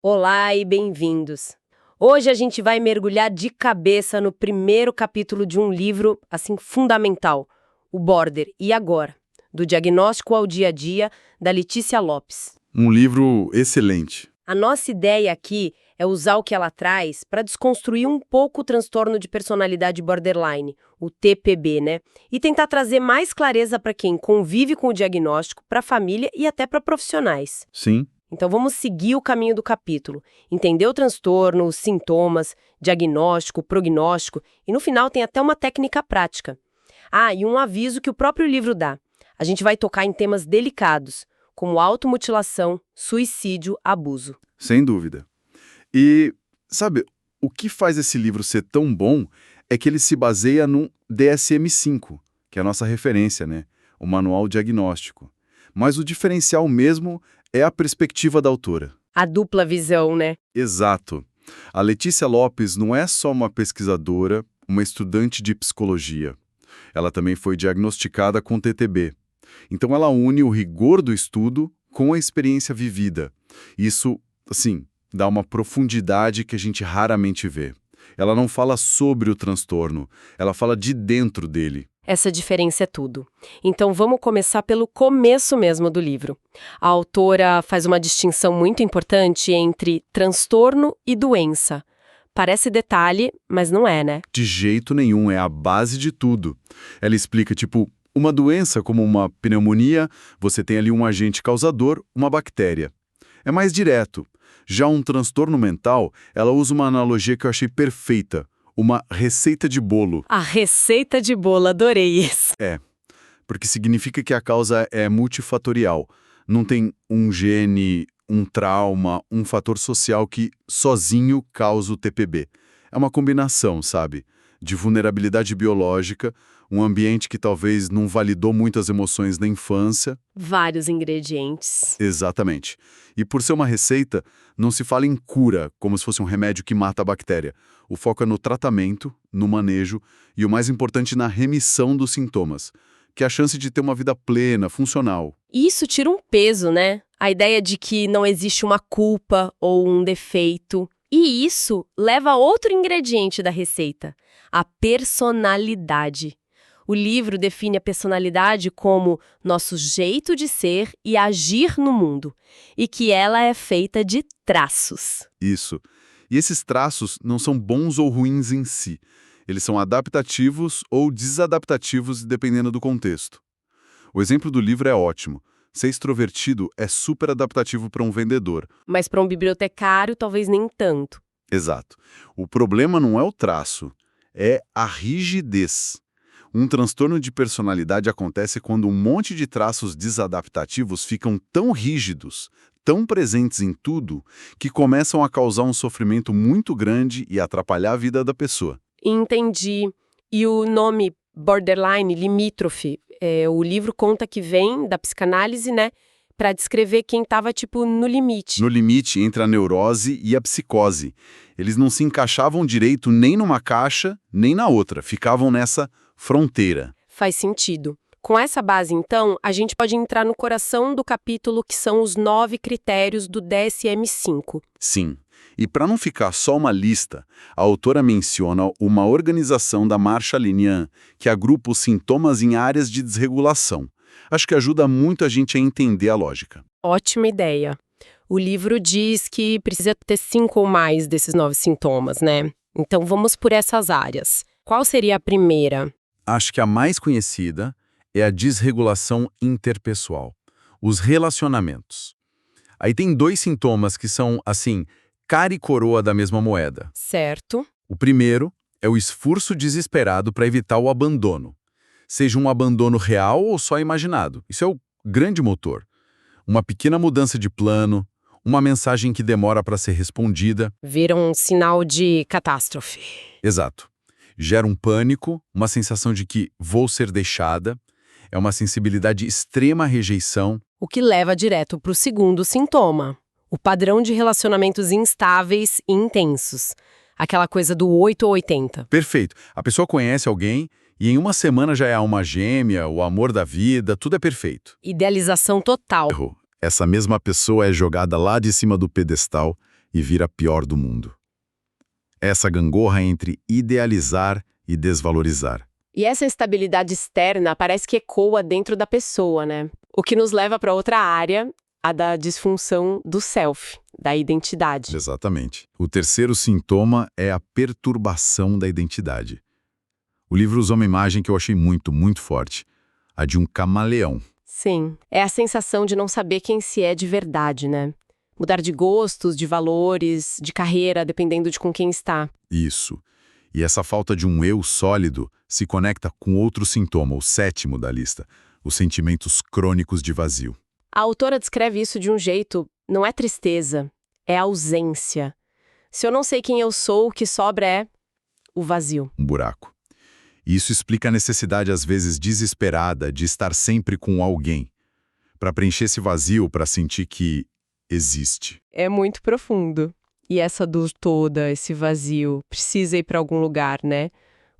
Olá e bem-vindos. Hoje a gente vai mergulhar de cabeça no primeiro capítulo de um livro, assim, fundamental, o Border, E Agora? Do Diagnóstico ao Dia a Dia, da Letícia Lopes. Um livro excelente. A nossa ideia aqui é usar o que ela traz para desconstruir um pouco o transtorno de personalidade borderline, o TPB, né? E tentar trazer mais clareza para quem convive com o diagnóstico, para a família e até para profissionais. Sim, Então vamos seguir o caminho do capítulo, entender o transtorno, os sintomas, diagnóstico, prognóstico e no final tem até uma técnica prática. Ah, e um aviso que o próprio livro dá. A gente vai tocar em temas delicados, como automutilação, suicídio, abuso. sem dúvida. E, sabe, o que faz esse livro ser tão bom é que ele se baseia num DSM-5, que é a nossa referência, né? O Manual Diagnóstico. Mas o diferencial mesmo é a perspectiva da autora. A dupla visão, né? Exato. A Letícia Lopes não é só uma pesquisadora, uma estudante de psicologia. Ela também foi diagnosticada com TTB. Então ela une o rigor do estudo com a experiência vivida. Isso, assim, dá uma profundidade que a gente raramente vê. Ela não fala sobre o transtorno, ela fala de dentro dele. Essa diferença é tudo. Então vamos começar pelo começo mesmo do livro. A autora faz uma distinção muito importante entre transtorno e doença. Parece detalhe, mas não é, né? De jeito nenhum, é a base de tudo. Ela explica, tipo, uma doença como uma pneumonia, você tem ali um agente causador, uma bactéria. É mais direto. Já um transtorno mental, ela usa uma analogia que eu achei perfeita. Uma receita de bolo. A receita de bolo, adorei isso. Porque significa que a causa é multifatorial. Não tem um gene, um trauma, um fator social que sozinho causa o TPB. É uma combinação, sabe? De vulnerabilidade biológica, um ambiente que talvez não validou muito as emoções na infância. Vários ingredientes. Exatamente. E por ser uma receita, não se fala em cura, como se fosse um remédio que mata a bactéria. O foco é no tratamento, no manejo e, o mais importante, na remissão dos sintomas, que é a chance de ter uma vida plena, funcional. Isso tira um peso, né? A ideia de que não existe uma culpa ou um defeito. E isso leva a outro ingrediente da receita, a personalidade. O livro define a personalidade como nosso jeito de ser e agir no mundo, e que ela é feita de traços. Isso. E esses traços não são bons ou ruins em si. Eles são adaptativos ou desadaptativos dependendo do contexto. O exemplo do livro é ótimo. Ser extrovertido é super adaptativo para um vendedor. Mas para um bibliotecário, talvez nem tanto. Exato. O problema não é o traço, é a rigidez. Um transtorno de personalidade acontece quando um monte de traços desadaptativos ficam tão rígidos, tão presentes em tudo, que começam a causar um sofrimento muito grande e atrapalhar a vida da pessoa. Entendi. E o nome borderline, limítrofe, o livro conta que vem da psicanálise, né? Para descrever quem estava, tipo, no limite. No limite entre a neurose e a psicose. Eles não se encaixavam direito nem numa caixa, nem na outra. Ficavam nessa fronteira. Faz sentido. Com essa base, então, a gente pode entrar no coração do capítulo, que são os 9 critérios do DSM-5. Sim. E para não ficar só uma lista, a autora menciona uma organização da Marshall Linehan, que agrupa os sintomas em áreas de desregulação. Acho que ajuda muito a gente a entender a lógica. Ótima ideia. O livro diz que precisa ter 5 ou mais desses 9 sintomas, né? Então vamos por essas áreas. Qual seria a primeira? Acho que a mais conhecida é a desregulação interpessoal, os relacionamentos. Aí tem 2 sintomas que são, assim, cara e coroa da mesma moeda. Certo. O primeiro é o esforço desesperado para evitar o abandono. Seja um abandono real ou só imaginado. Isso é o grande motor. Uma pequena mudança de plano, uma mensagem que demora para ser respondida. Vira um sinal de catástrofe. Exato. Gera um pânico, uma sensação de que vou ser deixada. É uma sensibilidade extrema à rejeição. O que leva direto para o segundo sintoma. O padrão de relacionamentos instáveis e intensos. Aquela coisa do 8 ou 80. Perfeito. A pessoa conhece alguém e em uma semana já é a alma gêmea, o amor da vida, tudo é perfeito. Idealização total. Essa mesma pessoa é jogada lá de cima do pedestal e vira a pior do mundo. Essa gangorra entre idealizar e desvalorizar. E essa instabilidade externa parece que ecoa dentro da pessoa, né? O que nos leva para outra área, a da disfunção do self, da identidade. Exatamente. O terceiro sintoma é a perturbação da identidade. O livro usa uma imagem que eu achei muito, muito forte. A de um camaleão. Sim, é a sensação de não saber quem se é de verdade, né? Mudar de gostos, de valores, de carreira, dependendo de com quem está. Isso. E essa falta de um eu sólido se conecta com outro sintoma, o sétimo da lista, os sentimentos crônicos de vazio. A autora descreve isso de um jeito, não é tristeza, é ausência. Se eu não sei quem eu sou, o que sobra é o vazio. Um buraco. E isso explica a necessidade, às vezes desesperada, de estar sempre com alguém, para preencher esse vazio, para sentir que existe. É muito profundo. E essa dor toda, esse vazio, precisa ir para algum lugar, né?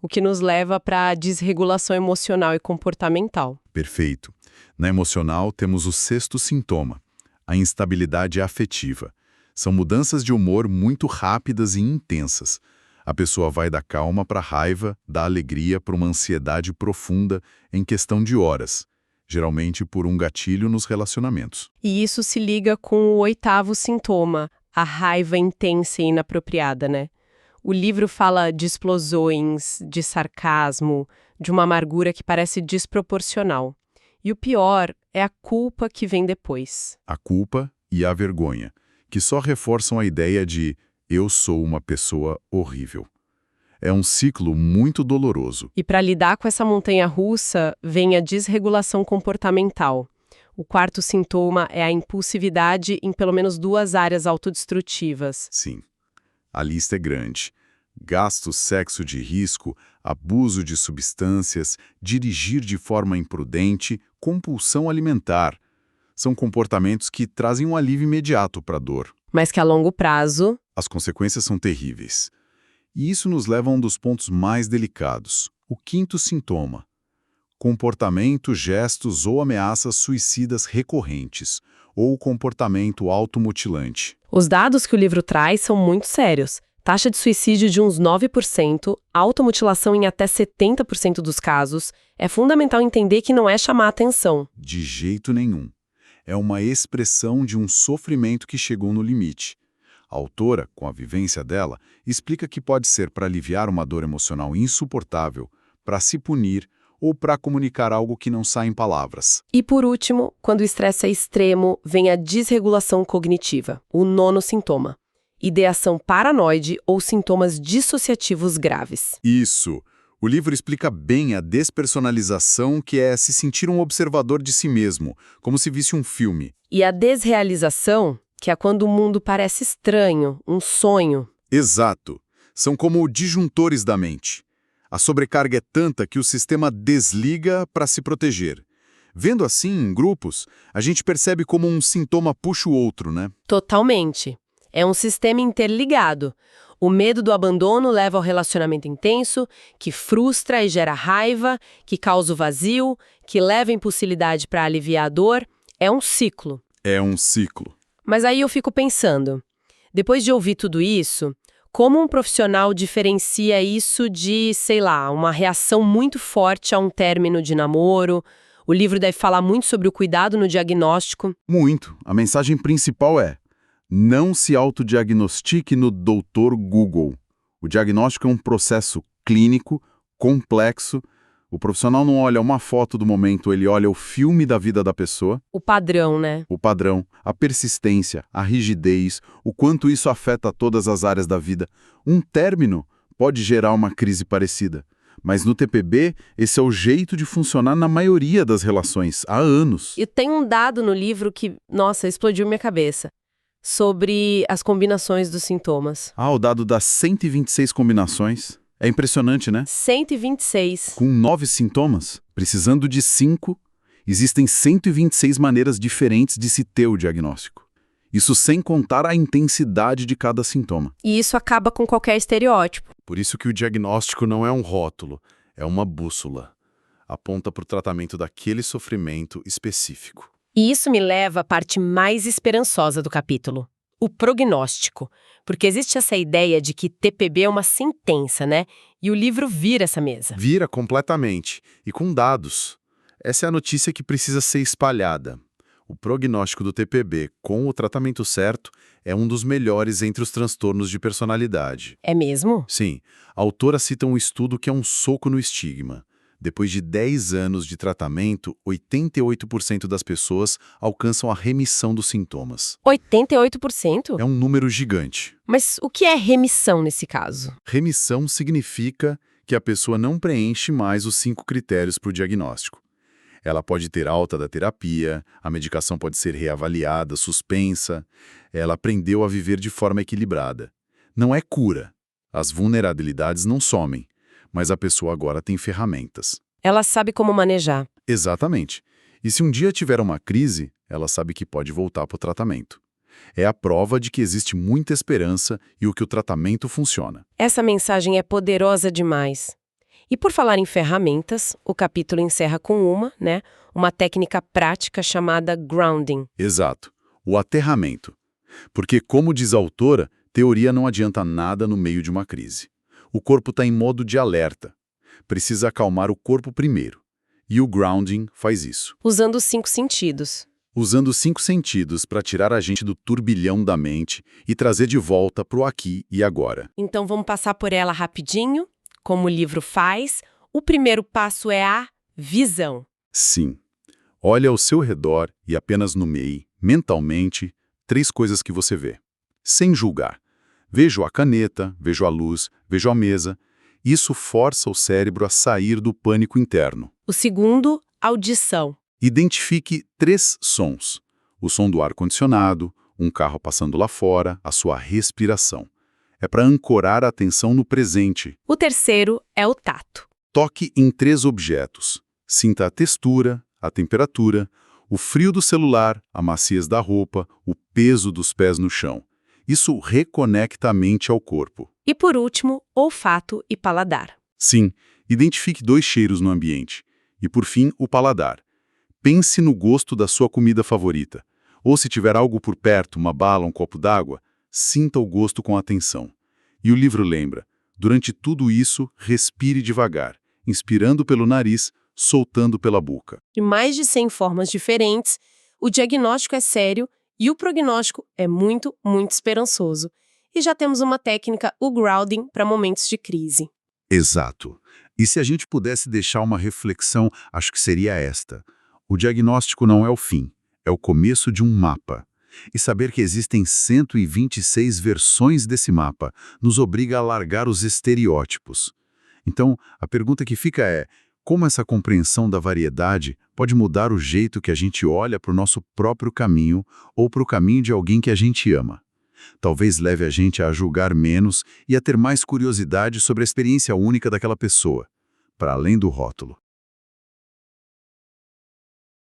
O que nos leva para a desregulação emocional e comportamental. Perfeito. Na emocional, temos o sexto sintoma, a instabilidade afetiva. São mudanças de humor muito rápidas e intensas. A pessoa vai da calma para a raiva, da alegria para uma ansiedade profunda em questão de horas, geralmente por um gatilho nos relacionamentos. E isso se liga com o oitavo sintoma, a raiva intensa e inapropriada, né? O livro fala de explosões, de sarcasmo, de uma amargura que parece desproporcional. E o pior é a culpa que vem depois. A culpa e a vergonha, que só reforçam a ideia de eu sou uma pessoa horrível. É um ciclo muito doloroso. E para lidar com essa montanha-russa, vem a desregulação comportamental. O quarto sintoma é a impulsividade em pelo menos 2 áreas autodestrutivas. Sim, a lista é grande. Gasto, sexo de risco, abuso de substâncias, dirigir de forma imprudente, compulsão alimentar. São comportamentos que trazem um alívio imediato para a dor. Mas que a longo prazo... As consequências são terríveis. E isso nos leva a um dos pontos mais delicados, o quinto sintoma. Comportamento, gestos ou ameaças suicidas recorrentes, ou comportamento automutilante. Os dados que o livro traz são muito sérios. Taxa de suicídio de uns 9%, automutilação em até 70% dos casos. É fundamental entender que não é chamar a atenção. De jeito nenhum. É uma expressão de um sofrimento que chegou no limite. A autora, com a vivência dela, explica que pode ser para aliviar uma dor emocional insuportável, para se punir ou para comunicar algo que não sai em palavras. E por último, quando o estresse é extremo, vem a desregulação cognitiva, o nono sintoma. Ideação paranoide ou sintomas dissociativos graves. Isso! O livro explica bem a despersonalização, que é se sentir um observador de si mesmo, como se visse um filme. E a desrealização, que é quando o mundo parece estranho, um sonho. Exato. São como disjuntores da mente. A sobrecarga é tanta que o sistema desliga para se proteger. Vendo assim, em grupos, a gente percebe como um sintoma puxa o outro, né? Totalmente. É um sistema interligado. O medo do abandono leva ao relacionamento intenso, que frustra e gera raiva, que causa o vazio, que leva a impulsividade para aliviar a dor. É um ciclo. É um ciclo. Mas aí eu fico pensando, depois de ouvir tudo isso, como um profissional diferencia isso de, sei lá, uma reação muito forte a um término de namoro? O livro deve falar muito sobre o cuidado no diagnóstico. Muito. A mensagem principal é: não se autodiagnostique no Dr. Google. O diagnóstico é um processo clínico, complexo. O profissional não olha uma foto do momento, ele olha o filme da vida da pessoa. O padrão, né? O padrão, a persistência, a rigidez, o quanto isso afeta todas as áreas da vida. Um término pode gerar uma crise parecida. Mas no TPB, esse é o jeito de funcionar na maioria das relações, há anos. E tem um dado no livro que, nossa, explodiu minha cabeça. Sobre as combinações dos sintomas. O dado das 126 combinações. É impressionante, né? 126. Com 9 sintomas, precisando de 5, existem 126 maneiras diferentes de se ter o diagnóstico. Isso sem contar a intensidade de cada sintoma. E isso acaba com qualquer estereótipo. Por isso que o diagnóstico não é um rótulo, é uma bússola. Aponta para o tratamento daquele sofrimento específico. E isso me leva à parte mais esperançosa do capítulo. O prognóstico. Porque existe essa ideia de que TPB é uma sentença, né? E o livro vira essa mesa. Vira completamente, e com dados. Essa é a notícia que precisa ser espalhada. O prognóstico do TPB com o tratamento certo é um dos melhores entre os transtornos de personalidade. É mesmo? Sim, a autora cita um estudo que é um soco no estigma. Depois de 10 anos de tratamento, 88% das pessoas alcançam a remissão dos sintomas. 88%? É um número gigante. Mas o que é remissão nesse caso? Remissão significa que a pessoa não preenche mais os 5 critérios para o diagnóstico. Ela pode ter alta da terapia, a medicação pode ser reavaliada, suspensa. Ela aprendeu a viver de forma equilibrada. Não é cura. As vulnerabilidades não somem, mas a pessoa agora tem ferramentas. Ela sabe como manejar. Exatamente. E se um dia tiver uma crise, ela sabe que pode voltar para o tratamento. É a prova de que existe muita esperança e que o tratamento funciona. Essa mensagem é poderosa demais. E por falar em ferramentas, o capítulo encerra com uma técnica prática chamada grounding. Exato. O aterramento. Porque, como diz a autora, teoria não adianta nada no meio de uma crise. O corpo está em modo de alerta. Precisa acalmar o corpo primeiro. E o grounding faz isso. Usando os 5 sentidos. Usando os 5 sentidos para tirar a gente do turbilhão da mente e trazer de volta para o aqui e agora. Então vamos passar por ela rapidinho? Como o livro faz, o primeiro passo é a visão. Sim. Olhe ao seu redor e apenas nomeie, mentalmente, 3 coisas que você vê. Sem julgar. Vejo a caneta, vejo a luz, vejo a mesa. Isso força o cérebro a sair do pânico interno. O segundo, audição. Identifique 3 sons. O som do ar-condicionado, um carro passando lá fora, a sua respiração. É para ancorar a atenção no presente. O terceiro é o tato. Toque em 3 objetos. Sinta a textura, a temperatura, o frio do celular, a maciez da roupa, o peso dos pés no chão. Isso reconecta a mente ao corpo. E por último, olfato e paladar. Sim, identifique 2 cheiros no ambiente. E por fim, o paladar. Pense no gosto da sua comida favorita. Ou se tiver algo por perto, uma bala, um copo d'água, sinta o gosto com atenção. E o livro lembra, durante tudo isso, respire devagar, inspirando pelo nariz, soltando pela boca. De mais de 100 formas diferentes, o diagnóstico é sério e o prognóstico é muito, muito esperançoso. E já temos uma técnica, o grounding, para momentos de crise. Exato. E se a gente pudesse deixar uma reflexão, acho que seria esta. O diagnóstico não é o fim, é o começo de um mapa. E saber que existem 126 versões desse mapa nos obriga a largar os estereótipos. Então, a pergunta que fica é, como essa compreensão da variedade pode mudar o jeito que a gente olha para o nosso próprio caminho ou para o caminho de alguém que a gente ama? Talvez leve a gente a julgar menos e a ter mais curiosidade sobre a experiência única daquela pessoa, para além do rótulo.